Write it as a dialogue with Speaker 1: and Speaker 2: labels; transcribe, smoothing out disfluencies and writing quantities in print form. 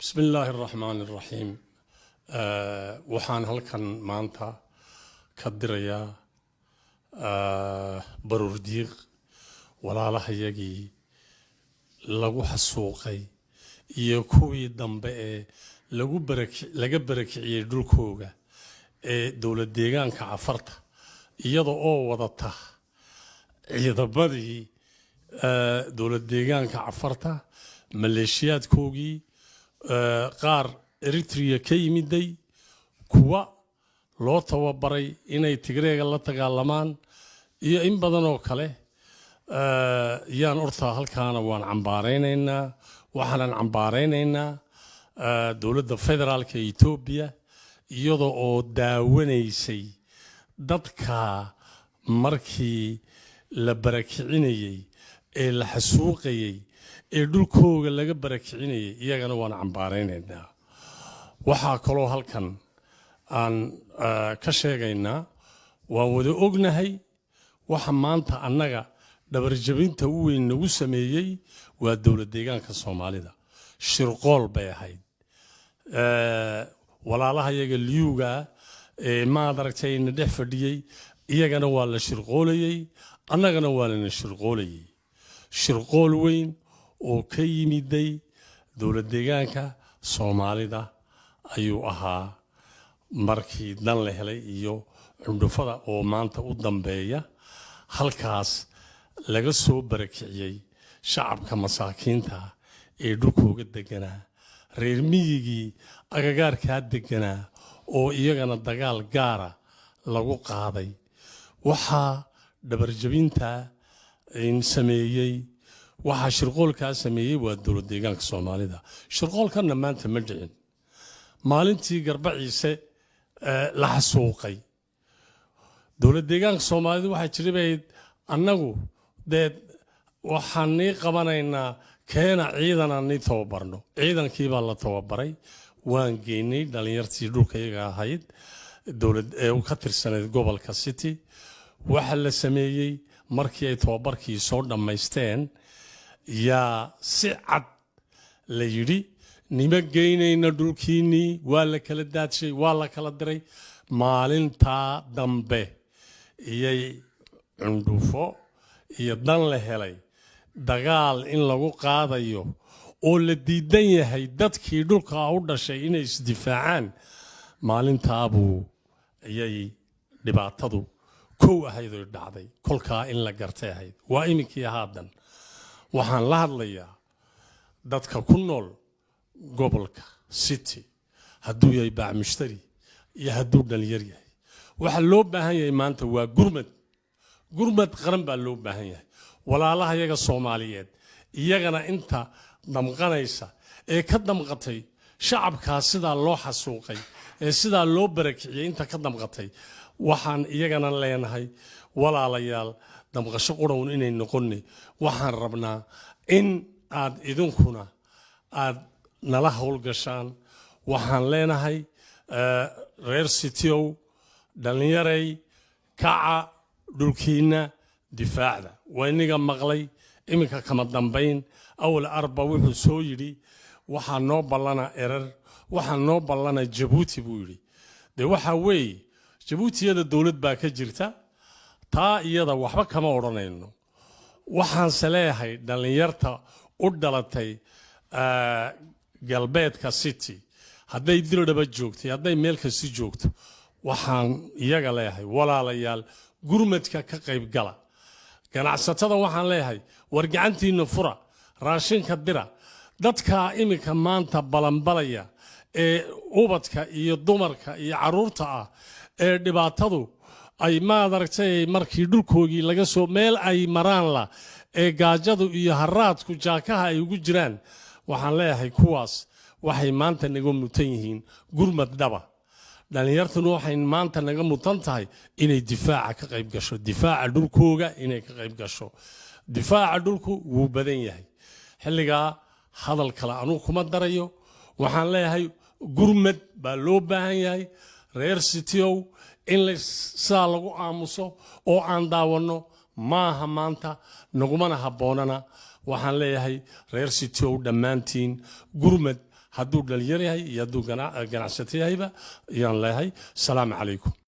Speaker 1: بسم الله الرحمن الرحيم waxaan halkan maanta ka dirayaa baruurdiiq walaalahayagii lagu xasuuqay iyo kuwii dambe ee laga barakiciyay dhulkooga ee dawlad deegaanka Cafarta iyada oo wadata ciidamada dawlad deegaanka Cafarta maleeshiyaadkoogii qaar Eritrea ka yimiday kuwa loo tababaray inay Tigreega la dagaalamaan iyo in badan oo kale yaan orta halkaana waan cambaareynaa waxaan cambaareynaa dawladda federaalka Ethiopia iyadoo oo daawanaysay dadka markii la barakicinayay ee la xasuuqayay ee dhulkooga laga barakicinayay iyagana waan cambaareynaa waxa kaloo halkan aan ka sheegaynaa waan wada ognahay waxa maanta annaga dhabar jabinta u weyn nagu sameeyay waa dawlad deegaanka Soomaalida shirqool bay ahayd walaalahayaga liyuga ma aragtay in dhex fadhiyay iyagana waa la shirqoolayay annagana waa la shirqoolayay shirqool weyn oo ka yimiday dawlad deegaanka Soomaalida ayuu ahaa markii dan la helay iyo cundufada oo maanta u dambeeya halkaas laga soo barakiciyay shacabka masaakiinta ee dhulkooga deganaa reer miyigii agagaarka deganaa oo iyagana dagaal gaara lagu qaaday waxa dhabar jabinta in sameeyay waxa shirqoolka sameeyay waa dawlad deegaanka Soomaalida shirqoolkana maanta ma dhicin maalintii garbaciise la xasuuqay dawlad deegaanka Soomaalida waxa jiribayd annagu waxaan qabanaynaa keena ciidan aan tababarno ciidankii baa la tababaray waan geynay dhalinyartii dhulkayga ahayd dawlad ee ka tirsaneyd gobolka City waxa la sameeyay markii ay tababarkii soo dhameysteen yaa si cad la yiri nima geynayna dhulkiini waa la kala daadshay waa la kala diray maalinta dambe iyay cundufo iyo dan la helay dagaal in lagu qaadayo oo la diidan yahay dadkii dhulka u dhashay inay isdifaacaan maalinta buu iyay dhibaatadu koow ahayd oo dhacday kolka in la gartay ahayd waa iminkii haadan waxaan la hadlayaa dadka ku nool gobolka City hadduu yahay baac mushtari iyo hadduu dhalinyar yahay waxa loo baahan yahay maanta waa gurmad qaran baa loo baahan yahay walaalaha iyaga Soomaaliyeed iyagana inta damqanaysa ee ka damqatay shacabka sida loo xasuuqay ee sida loo barakiciyay inta ka damqatay waxaan iyagana leenahay walaalayaal damqasho qorown inay noqonay waxaan rabnaa in aad idinkuna aad nala hawlgashaan waxaan leenahay reer City-ow dhalinyaray kaca dhulkiina difaacda wayniga maqlay iminka kama dambayn awal arba wuxuu soo yiri waxa noo ballana erar waxa noo ballana Djibouti buu yiri waxa weey Djiboutiyada dawlad baa ka jirta taa iyada waxba kama oranayno waxaan saleeyahay dhalinyarta u dhalatay galbeedka City hadday dirdaba joogtay hadday meel ka sii joogto waxaan iyaga leeyahay walaalayaal gurmadka ka qayb gala ganacsatada waxaan leeyahay war gacantiina fura raashinka dira dadka iminka maanta balanbalaya ee ubadka iyo dumarka iyo caruurta ah ee dhibaatadu ay ma aragtay markii dhulkoogii laga soo meel ay maraan la ee gaajadu iyo haraadku jaakaha ay ugu jiraan waxaan leeyahay kuwaas waxay maanta naga mutan yihiin gurmad dhaba dhalinyartuna waxay maanta naga mutan tahay inay difaaca ka qayb gasho difaaca dhulkooga inay ka qayb gasho difaaca dhulku wuu badan yahay xilliga hadal kale anu kuma darayo waxaan leeyahay gurmad baa loo baahan yahay reer City-ow in la saa lagu aamuso oo aan daawano maaha maanta nagumana habboonana waxaan leeyahay reer City-ow dhammaantiin gurmad hadduu dhalinyar yahay iyo hadduu ganacsato yahayba ayaan leeyahay salaamu calaykum